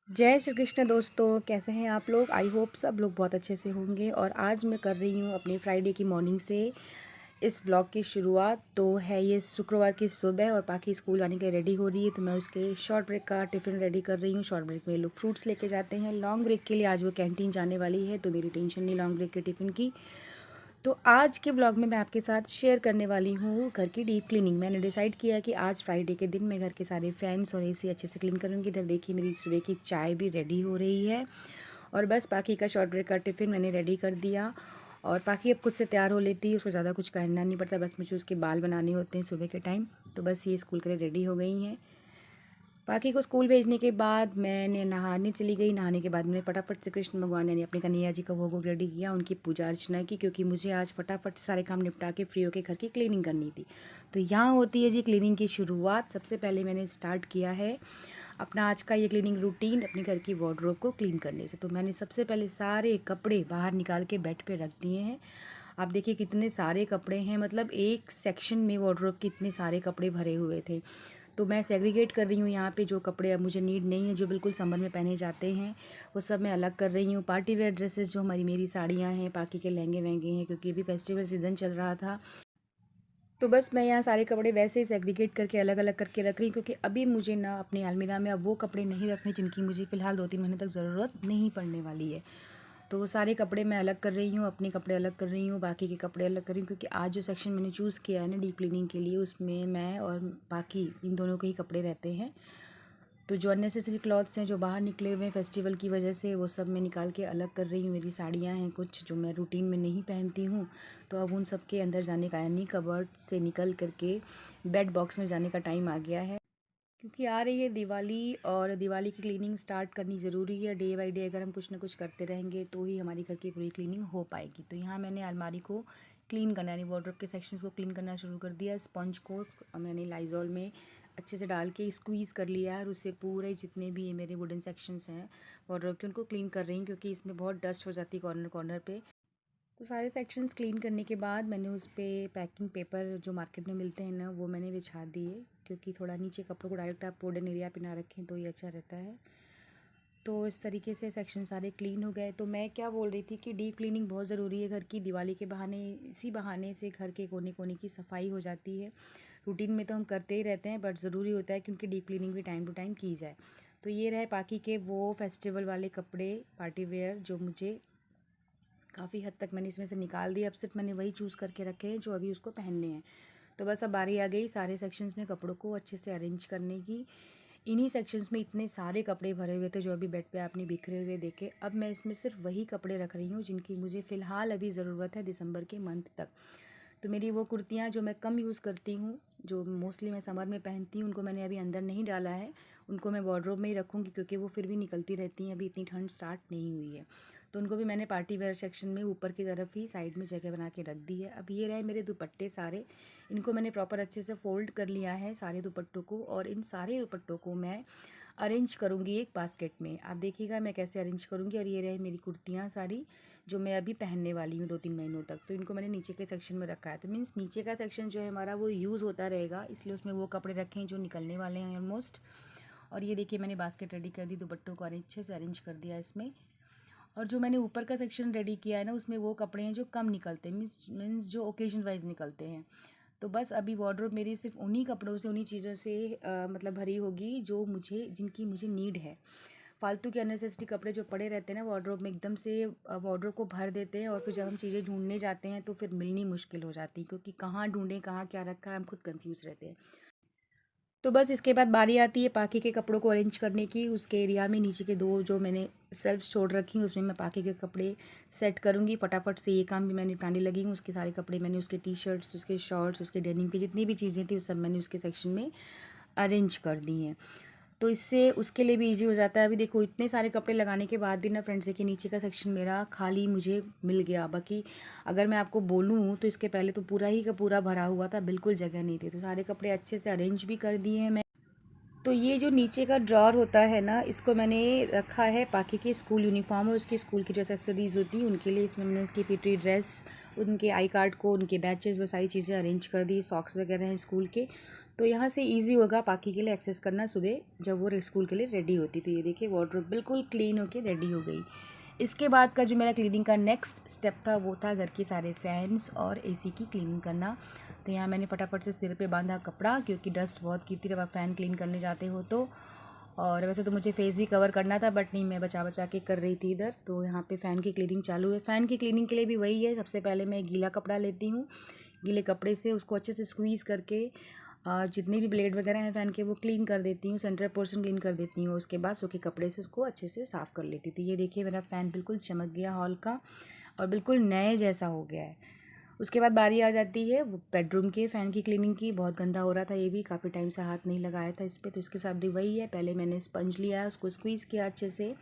जय श्री कृष्ण दोस्तों, कैसे हैं आप लोग। आई होप सब लोग बहुत अच्छे से होंगे। और आज मैं कर रही हूँ अपने फ्राइडे की मॉर्निंग से इस ब्लॉग की शुरुआत। तो है ये शुक्रवार की सुबह और बाकी स्कूल जाने के लिए रेडी हो रही है। तो मैं उसके शॉर्ट ब्रेक का टिफ़िन रेडी कर रही हूँ। शॉर्ट ब्रेक में लोग फ्रूट्स लेके जाते हैं। लॉन्ग ब्रेक के लिए आज वो कैंटीन जाने वाली है, तो मेरी टेंशन नहीं लॉन्ग ब्रेक के टिफ़िन की। तो आज के व्लॉग में मैं आपके साथ शेयर करने वाली हूँ घर की डीप क्लीनिंग। मैंने डिसाइड किया कि आज फ्राइडे के दिन मैं घर के सारे फैंस और एसी अच्छे से क्लीन करूँगी। इधर देखिए मेरी सुबह की चाय भी रेडी हो रही है और बस बाकी का शॉर्ट ब्रेक का टिफ़िन मैंने रेडी कर दिया। और बाकी अब खुद से तैयार हो लेती है, उसको ज़्यादा कुछ करना नहीं पड़ता, बस मुझे उसके बाल बनाने होते हैं सुबह के टाइम। तो बस ये स्कूल के लिए रेडी हो गई हैं। बाकी को स्कूल भेजने के बाद मैंने नहाने चली गई। नहाने के बाद मैंने फटाफट से कृष्ण भगवान यानी अपने कन्हैया जी का भोग रेडी किया, उनकी पूजा अर्चना की, क्योंकि मुझे आज फटाफट सारे काम निपटा के फ्री होकर घर की क्लीनिंग करनी थी। तो यहाँ होती है जी क्लीनिंग की शुरुआत। सबसे पहले मैंने स्टार्ट किया है अपना आज का ये क्लीनिंग रूटीन अपने घर की वार्डरोब को क्लीन करने से। तो मैंने सबसे पहले सारे कपड़े बाहर निकाल के बेड पे रख दिए हैं। आप देखिए कितने सारे कपड़े हैं, मतलब एक सेक्शन में वार्डरोब के इतने सारे कपड़े भरे हुए थे। तो मैं सेग्रीगेट कर रही हूँ यहाँ पे जो कपड़े अब मुझे नीड नहीं है, जो बिल्कुल समर में पहने जाते हैं, वो सब मैं अलग कर रही हूँ। पार्टी वेयर ड्रेसेस जो हमारी मेरी साड़ियाँ हैं, बाकी के लहंगे वहंगे हैं, क्योंकि अभी फेस्टिवल सीज़न चल रहा था। तो बस मैं यहाँ सारे कपड़े वैसे ही सेग्रीगेट करके अलग अलग करके रख रही हूँ, क्योंकि अभी मुझे ना अपनी अलमीरा में अब वो कपड़े नहीं रखने जिनकी मुझे फ़िलहाल 2-3 महीने तक ज़रूरत नहीं पड़ने वाली है। तो वो सारे कपड़े मैं अलग कर रही हूँ, अपने कपड़े अलग कर रही हूँ, बाकी के कपड़े अलग कर रही हूँ, क्योंकि आज जो सेक्शन मैंने चूज़ किया है ना डीप क्लीनिंग के लिए, उसमें मैं और बाकी इन दोनों के ही कपड़े रहते हैं। तो जो अननेसेसरी क्लॉथ्स हैं जो बाहर निकले हुए हैं फेस्टिवल की वजह से, वो सब मैं निकाल के अलग कर रही हूँ। मेरी साड़ियाँ हैं कुछ जो मैं रूटीन में नहीं पहनती हूँ, तो अब उन सब के अंदर जाने का यानी कबर्ड से निकल करके बेड बॉक्स में जाने का टाइम आ गया है। क्योंकि आ रही है दिवाली और दिवाली की क्लीनिंग स्टार्ट करनी ज़रूरी है। डे बाई डे अगर हम कुछ ना कुछ करते रहेंगे तो ही हमारी घर की पूरी क्लीनिंग हो पाएगी। तो यहाँ मैंने अलमारी को क्लीन करना यानी वार्डरोब के सेक्शंस को क्लीन करना शुरू कर दिया। स्पंज को मैंने लाइजॉल में अच्छे से डाल के स्क्वीज़ कर लिया और उससे पूरे जितने भी ये मेरे वुडन सेक्शंस हैं वार्डरोब के, उनको क्लीन कर रही हूँ, क्योंकि इसमें बहुत डस्ट हो जाती है कॉर्नर कॉर्नर पे। तो सारे सेक्शंस क्लीन करने के बाद मैंने उस पर पैकिंग पेपर जो मार्केट में मिलते हैं ना, वो मैंने बिछा दिए, क्योंकि थोड़ा नीचे कपड़ों को डायरेक्ट आप वुडन एरिया पे ना रखें तो ये अच्छा रहता है। तो इस तरीके से सेक्शन सारे क्लीन हो गए। तो मैं क्या बोल रही थी कि डीप क्लीनिंग बहुत ज़रूरी है घर की। दिवाली के बहाने, इसी बहाने से घर के कोने कोने की सफाई हो जाती है। रूटीन में तो हम करते ही रहते हैं, बट ज़रूरी होता है क्योंकि डीप क्लीनिंग भी टाइम टू टाइम की जाए। तो ये रहे बाकी के वो फेस्टिवल वाले कपड़े पार्टी वेयर जो मुझे काफ़ी हद तक मैंने इसमें से निकाल दिया। अब सिर्फ मैंने वही चूज़ करके रखे हैं जो अभी उसको पहनने हैं। तो बस अब बारी आ गई सारे सेक्शंस में कपड़ों को अच्छे से अरेंज करने की। इन्हीं सेक्शंस में इतने सारे कपड़े भरे हुए थे जो अभी बेड पे आपने बिखरे हुए देखे। अब मैं इसमें सिर्फ वही कपड़े रख रही हूँ जिनकी मुझे फ़िलहाल अभी ज़रूरत है दिसंबर के मंथ तक। तो मेरी वो कुर्तियाँ जो मैं कम यूज़ करती हूँ, जो मोस्टली मैं समर में पहनती हूँ, उनको मैंने अभी अंदर नहीं डाला है। उनको मैं वार्डरोब में ही रखूँगी, क्योंकि वो फिर भी निकलती रहती हैं, अभी इतनी ठंड स्टार्ट नहीं हुई है। तो उनको भी मैंने पार्टी वेयर सेक्शन में ऊपर की तरफ ही साइड में जगह बना के रख दी है। अब ये रहे मेरे दुपट्टे सारे। इनको मैंने प्रॉपर अच्छे से फ़ोल्ड कर लिया है सारे दुपट्टों को, और इन सारे दुपट्टों को मैं अरेंज करूँगी एक बास्केट में। आप देखिएगा मैं कैसे अरेंज करूँगी। और ये रहे मेरी कुर्तियाँ सारी जो मैं अभी पहनने वाली हूँ 2-3 महीनों तक। तो इनको मैंने नीचे के सेक्शन में रखा है। तो मीन्स नीचे का सेक्शन जो है हमारा वो यूज़ होता रहेगा, इसलिए उसमें वो कपड़े रखे हैं जो निकलने वाले हैं ऑलमोस्ट। और ये देखिए मैंने बास्केट रेडी कर दी, दुपट्टों को अच्छे से अरेंज कर दिया इसमें। और जो मैंने ऊपर का सेक्शन रेडी किया है ना, उसमें वो कपड़े हैं जो कम निकलते हैं, मीन्स जो ओकेजन वाइज निकलते हैं। तो बस अभी वार्डरोब मेरी सिर्फ उन्हीं कपड़ों से, उन्हीं चीज़ों से मतलब भरी होगी जो मुझे, जिनकी मुझे नीड है। फालतू के अननेसेसरी कपड़े जो पड़े रहते हैं ना वार्डरोब में, एकदम से वार्डरोब को भर देते हैं, और फिर जब हम चीज़ें ढूंढने जाते हैं तो फिर मिलनी मुश्किल हो जाती है, क्योंकि कहाँ ढूंढें कहाँ क्या रखा है हम खुद कंफ्यूज रहते हैं। तो बस इसके बाद बारी आती है पाकि के कपड़ों को अरेंज करने की। उसके एरिया में नीचे के दो जो मैंने सेल्फ छोड़ रखी हैं, उसमें मैं पाकि के कपड़े सेट करूँगी। फटाफट से ये काम भी मैं निपटाने लगी हूँ। उसके सारे कपड़े मैंने उसके टी शर्ट्स, उसके शॉर्ट्स, उसके डेनिम की जितनी भी चीज़ें थी, वो सब मैंने उसके सेक्शन में अरेंज कर दी हैं। तो इससे उसके लिए भी ईज़ी हो जाता है। अभी देखो इतने सारे कपड़े लगाने के बाद भी ना फ्रेंड्स, देखिए नीचे का सेक्शन मेरा खाली मुझे मिल गया। बाकी अगर मैं आपको बोलूँ तो इसके पहले तो पूरा ही का पूरा भरा हुआ था, बिल्कुल जगह नहीं थी। तो सारे कपड़े अच्छे से अरेंज भी कर दिए हैं मैं। तो ये जो नीचे का ड्रॉर होता है ना, इसको मैंने रखा है बाकी के स्कूल यूनिफॉर्म और उसकी स्कूल की जो एसेसरीज़ होती हैं उनके लिए। इसमें मैंने इसकी पीटी ड्रेस, उनके आई कार्ड को, उनके बैचेस, वो सारी चीज़ें अरेंज कर दी। सॉक्स वगैरह हैं स्कूल के। तो यहाँ से इजी होगा पाखी के लिए एक्सेस करना सुबह जब वो स्कूल के लिए रेडी होती। तो ये देखिए वार्डरोब बिल्कुल क्लीन होके रेडी हो गई। इसके बाद का जो मेरा क्लीनिंग का नेक्स्ट स्टेप था वो था घर के सारे फैंस और एसी की क्लीनिंग करना। तो यहाँ मैंने फटाफट से सिर पे बांधा कपड़ा, क्योंकि डस्ट बहुत गिरती जब आप फ़ैन क्लीन करने जाते हो तो। और वैसे तो मुझे फेस भी कवर करना था, बट नहीं, मैं बचा बचा के कर रही थी इधर। तो यहाँ पे फ़ैन की क्लीनिंग चालू है। फ़ैन की क्लीनिंग के लिए भी वही है, सबसे पहले मैं गीला कपड़ा लेती हूँ, गीले कपड़े से उसको अच्छे से स्क्वीज़ करके जितने भी ब्लेड वगैरह हैं फ़ैन के वो क्लीन कर देती हूँ, सेंटर पोर्शन क्लीन कर देती हूँ। उसके बाद सूखे कपड़े से उसको अच्छे से साफ़ कर लेती हूँ। तो ये देखिए मेरा फ़ैन बिल्कुल चमक गया हॉल का और बिल्कुल नए जैसा हो गया है। उसके बाद बारी आ जाती है वो बेडरूम के फ़ैन की क्लीनिंग की। बहुत गंदा हो रहा था ये भी, काफ़ी टाइम से हाथ नहीं लगाया था इस पर। तो इसके साथ भी वही है, पहले मैंने स्पंज लिया, उसको स्क्वीज़ किया अच्छे से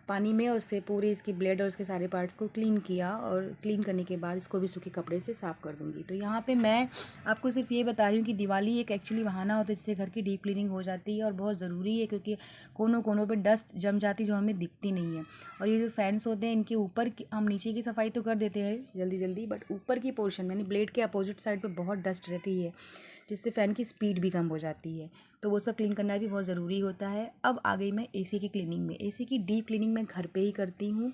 पानी में, और उससे पूरे इसकी ब्लेड और उसके सारे पार्ट्स को क्लीन किया। और क्लीन करने के बाद इसको भी सूखे कपड़े से साफ़ कर दूँगी। तो यहाँ पे मैं आपको सिर्फ ये बता रही हूँ कि दिवाली एक एक्चुअली बहाना होता है जिससे घर की डीप क्लीनिंग हो जाती है, और बहुत ज़रूरी है क्योंकि कोनों कोनों पे डस्ट जम जाती है जो हमें दिखती नहीं है। और ये जो फैंस होते हैं इनके ऊपर की हम नीचे की सफाई तो कर देते हैं जल्दी जल्दी, बट ऊपर की पोर्शन यानी ब्लेड के अपोजिट साइड पर बहुत डस्ट रहती है जिससे फ़ैन की स्पीड भी कम हो जाती है। तो वो सब क्लीन करना भी बहुत ज़रूरी होता है। अब आ गई मैं एसी की क्लीनिंग में। एसी की डीप क्लीनिंग मैं घर पे ही करती हूँ।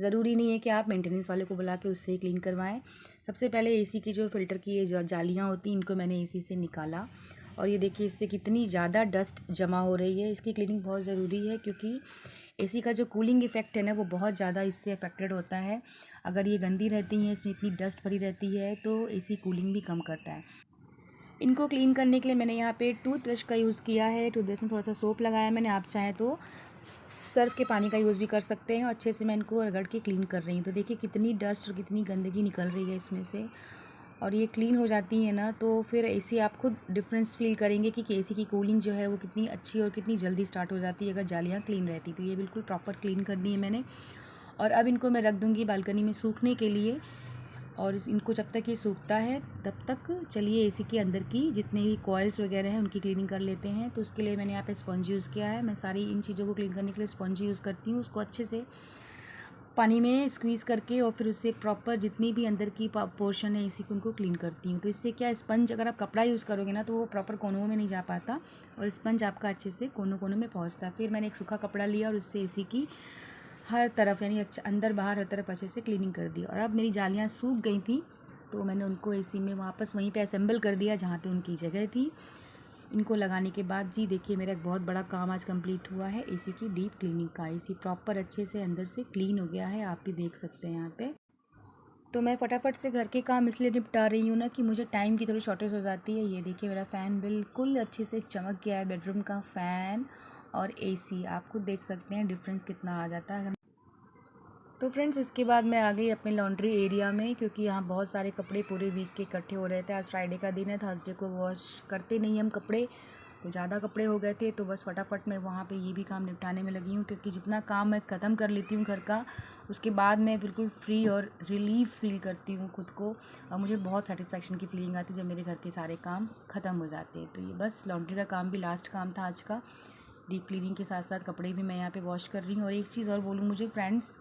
ज़रूरी नहीं है कि आप मेंटेनेंस वाले को बुला के उससे ही क्लीन करवाएं। सबसे पहले एसी की जो फ़िल्टर की ये जो जालियाँ होती हैं इनको मैंने एसी से निकाला, और ये देखिए इस पर कितनी ज़्यादा डस्ट जमा हो रही है। इसकी क्लीनिंग बहुत ज़रूरी है क्योंकि एसी का जो कूलिंग इफ़ेक्ट है ना वो बहुत ज़्यादा इससे अफेक्टेड होता है। अगर ये गंदी रहती हैं, इसमें इतनी डस्ट भरी रहती है, तो एसी कूलिंग भी कम करता है। इनको क्लीन करने के लिए मैंने यहाँ पे टूथब्रश का यूज़ किया है। टूथब्रश में थोड़ा सा सोप लगाया है मैंने, आप चाहें तो सर्फ़ के पानी का यूज़ भी कर सकते हैं। और अच्छे से मैं इनको रगड़ के क्लीन कर रही हूँ। तो देखिए कितनी डस्ट और कितनी गंदगी निकल रही है इसमें से। और ये क्लीन हो जाती है ना तो फिर एसी आप खुद डिफरेंस फ़ील करेंगे कि एसी की कूलिंग जो है वो कितनी अच्छी और कितनी जल्दी स्टार्ट हो जाती है अगर जालियाँ क्लीन रहती। तो ये बिल्कुल प्रॉपर क्लीन कर दी है मैंने। और अब इनको मैं रख दूँगी बालकनी में सूखने के लिए। और इनको जब तक ये सूखता है तब तक चलिए एसी के अंदर की जितने भी कॉइल्स वगैरह हैं उनकी क्लीनिंग कर लेते हैं। तो उसके लिए मैंने यहाँ पे स्पंज यूज़ किया है। मैं सारी इन चीज़ों को क्लीन करने के लिए स्पंज यूज़ करती हूँ। उसको अच्छे से पानी में स्क्वीज़ करके और फिर उससे प्रॉपर जितनी भी अंदर की पोर्शन है एसी की उनको क्लीन करती हूँ। तो इससे क्या, स्पंज अगर आप कपड़ा यूज़ करोगे ना तो वो प्रॉपर कोनों में नहीं जा पाता, और स्पंज आपका अच्छे से कोनों कोनों में पहुँचता है। फिर मैंने एक सूखा कपड़ा लिया और उससे एसी की हर तरफ यानी अच्छा अंदर बाहर हर तरफ अच्छे से क्लीनिंग कर दी। और अब मेरी जालियाँ सूख गई थी तो मैंने उनको एसी में वापस वहीं पे असेंबल कर दिया जहाँ पे उनकी जगह थी। इनको लगाने के बाद जी देखिए मेरा एक बहुत बड़ा काम आज कंप्लीट हुआ है एसी की डीप क्लीनिंग का। एसी प्रॉपर अच्छे से अंदर से क्लीन हो गया है, आप भी देख सकते हैं यहाँ पे। तो मैं फटाफट से घर के काम इसलिए निपटा रही हूँ ना कि मुझे टाइम की थोड़ी शॉर्टेज हो जाती है। ये देखिए मेरा फ़ैन बिल्कुल अच्छे से चमक गया है, बेडरूम का फ़ैन और एसी। आप खुद देख सकते हैं डिफरेंस कितना आ जाता है। तो फ्रेंड्स इसके बाद मैं आ गई अपने लॉन्ड्री एरिया में, क्योंकि यहाँ बहुत सारे कपड़े पूरे वीक के इकट्ठे हो रहे थे। आज फ्राइडे का दिन है, थर्सडे को वॉश करते नहीं हम कपड़े, तो ज़्यादा कपड़े हो गए थे। तो बस फटाफट मैं वहाँ पे ये भी काम निपटाने में लगी हूँ, क्योंकि जितना काम मैं ख़त्म कर लेती हूँ घर का उसके बाद मैं बिल्कुल फ्री और रिलीफ फील करती हूँ खुद को। और मुझे बहुत सेटिस्फेक्शन की फीलिंग आती है जब मेरे घर के सारे काम ख़त्म हो जाते हैं। तो ये बस लॉन्ड्री का काम भी लास्ट काम था आज का। डीप क्लीनिंग के साथ साथ कपड़े भी मैं यहाँ पर वॉश कर रही हूँ। और एक चीज़ और बोलूँ मुझे फ्रेंड्स,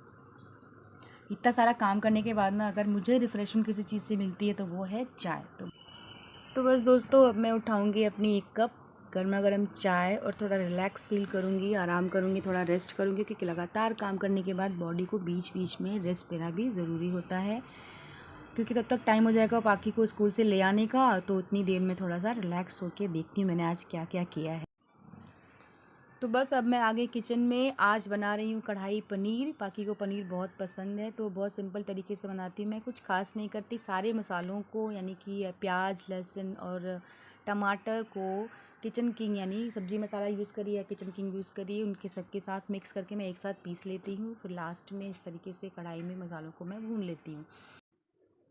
इतना सारा काम करने के बाद ना अगर मुझे रिफ़्रेशमेंट किसी चीज़ से मिलती है तो वो है चाय। तो बस दोस्तों अब मैं उठाऊंगी अपनी एक कप गर्मा गर्म चाय और थोड़ा रिलैक्स फील करूंगी, आराम करूंगी, थोड़ा रेस्ट करूंगी, क्योंकि लगातार काम करने के बाद बॉडी को बीच बीच में रेस्ट देना भी ज़रूरी होता है। क्योंकि तब तक टाइम हो जाएगा पाखी को स्कूल से ले आने का, तो उतनी देर में थोड़ा सा रिलैक्स होकर देखती हूँ मैंने आज क्या क्या किया है। तो बस अब मैं आ गई किचन में। आज बना रही हूँ कढ़ाई पनीर। पाखी को पनीर बहुत पसंद है, तो बहुत सिंपल तरीके से बनाती हूँ मैं, कुछ खास नहीं करती। सारे मसालों को यानी कि प्याज, लहसुन और टमाटर को किचन किंग यानी सब्ज़ी मसाला यूज़ करिए या किचन किंग यूज़ करिए, उनके सबके साथ मिक्स करके मैं एक साथ पीस लेती हूँ। फिर लास्ट में इस तरीके से कढ़ाई में मसालों को मैं भून लेती हूँ।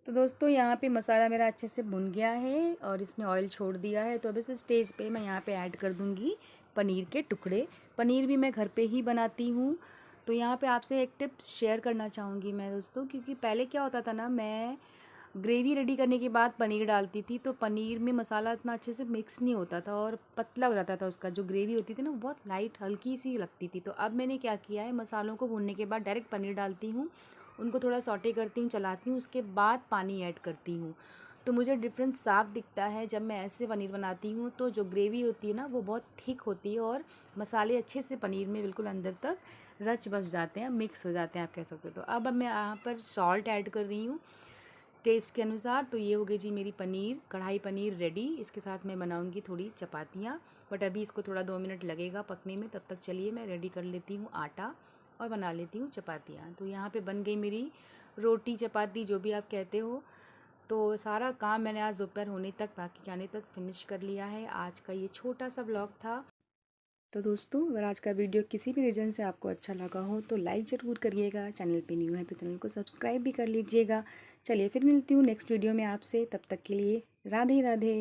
तो दोस्तों यहाँ पे मसाला मेरा अच्छे से भुन गया है और इसने ऑयल छोड़ दिया है। तो अब इस स्टेज पे मैं यहाँ पे ऐड कर दूँगी पनीर के टुकड़े। पनीर भी मैं घर पे ही बनाती हूँ। तो यहाँ पे आपसे एक टिप शेयर करना चाहूँगी मैं दोस्तों, क्योंकि पहले क्या होता था ना, मैं ग्रेवी रेडी करने के बाद पनीर डालती थी तो पनीर में मसाला इतना अच्छे से मिक्स नहीं होता था और पतला हो जाता था। उसका जो ग्रेवी होती थी ना वो बहुत लाइट हल्की सी लगती थी। तो अब मैंने क्या किया है, मसालों को भूनने के बाद डायरेक्ट पनीर डालती हूँ, उनको थोड़ा सॉटे करती हूँ, चलाती हूँ, उसके बाद पानी ऐड करती हूँ। तो मुझे डिफरेंस साफ़ दिखता है जब मैं ऐसे पनीर बनाती हूँ, तो जो ग्रेवी होती है ना वो बहुत थिक होती है और मसाले अच्छे से पनीर में बिल्कुल अंदर तक रच बस जाते हैं, मिक्स हो जाते हैं आप कह सकते हो। तो अब मैं यहाँ पर सॉल्ट ऐड कर रही हूँ टेस्ट के अनुसार। तो ये हो गई जी मेरी पनीर, कढ़ाई पनीर रेडी। इसके साथ मैं बनाऊँगी थोड़ी चपातियाँ, बट अभी इसको थोड़ा 2 मिनट लगेगा पकने में। तब तक चलिए मैं रेडी कर लेती हूँ आटा और बना लेती हूँ चपातियाँ। तो यहाँ पे बन गई मेरी रोटी चपाती जो भी आप कहते हो। तो सारा काम मैंने आज दोपहर होने तक, बाकी के आने तक फिनिश कर लिया है। आज का ये छोटा सा ब्लॉग था। तो दोस्तों, अगर आज का वीडियो किसी भी रीज़न से आपको अच्छा लगा हो तो लाइक ज़रूर करिएगा। चैनल पे न्यू है तो चैनल को सब्सक्राइब भी कर लीजिएगा। चलिए फिर मिलती हूँ नेक्स्ट वीडियो में आपसे, तब तक के लिए राधे राधे।